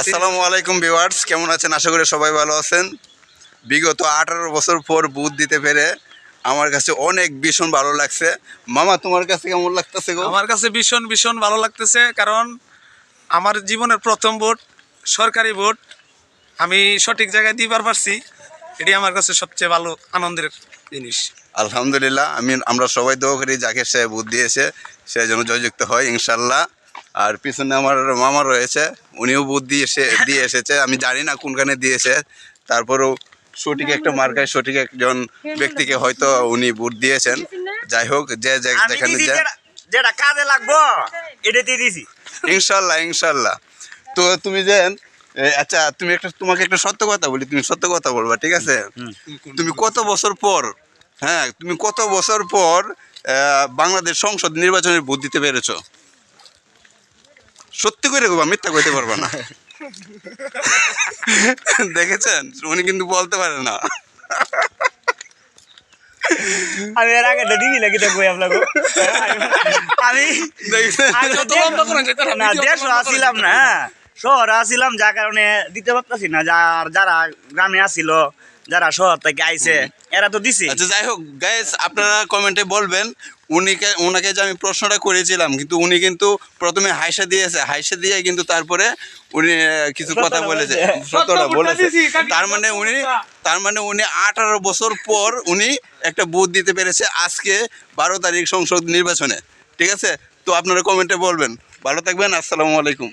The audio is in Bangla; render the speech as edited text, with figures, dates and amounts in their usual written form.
আসসালামু আলাইকুম ভিউয়ার্স, কেমন আছেন? আশা করি সবাই ভালো আছেন। বিগত 18 বছর পর বুথ দিতে পেরে আমার কাছে অনেক ভীষণ ভালো লাগছে। মামা, তোমার কাছে কেমন লাগতেছে গো? আমার কাছে ভীষণ ভীষণ ভালো লাগতেছে, কারণ আমার জীবনের প্রথম ভোট, সরকারি ভোট, আমি সঠিক জায়গায় দিবার পারছি। এটি আমার কাছে সবচেয়ে ভালো আনন্দের জিনিস। আলহামদুলিল্লাহ, আমরা সবাই দোয়া করি যাকে সে বুথ দিয়েছে সে যেন জয়যুক্ত হয় ইনশাল্লাহ। আর পিছনে আমার মামা রয়েছে, উনিও বুথ দিয়ে এসেছে। আমি জানি না কোনখানে দিয়েছে, তারপরেও সঠিক একটা মার্কায় সঠিক একজন ব্যক্তিকে হয়তো উনি ভোট দিয়েছেন। যাই হোক, যেখানে যেটা কাজে লাগবো এটাতেই দিছি ইনশাল্লাহ ইনশাল্লাহ। তো তুমি যে আচ্ছা, তোমাকে একটা সত্য কথা বলি, তুমি সত্য কথা বলবা, ঠিক আছে? তুমি কত বছর পর, হ্যাঁ, তুমি কত বছর পর বাংলাদেশ সংসদ নির্বাচনে ভোট দিতে পেরেছো? সত্যি করে কইবা, মিথ্যা কইতে পারবা না। দেখেছেন, উনি কিন্তু বলতে পারে না। আমি এর আগে দিবি নাকি দেখবো আপনাকে আমি না দেশ আসিলাম না, শহরে আসিলাম, যার কারণে দিতে পারতাছি না। যারা গ্রামে আসিল, যারা শহর থেকে আইছে, এরা তো দিছি। আচ্ছা, যাই হোক গাইস, আপনারা কমেন্টে বলবেন ওনাকে যে আমি প্রশ্নটা করেছিলাম, কিন্তু উনি কিন্তু প্রথমে হাইসা দিয়ে কিন্তু তারপরে উনি কিছু কথা বলেছে, সত্যটা বলেছে। তার মানে উনি 18 বছর পর উনি একটা বুথ দিতে পেরেছে আজকে 12 তারিখ সংসদ নির্বাচনে, ঠিক আছে? তো আপনারা কমেন্টে বলবেন। ভালো থাকবেন, আসসালামু আলাইকুম।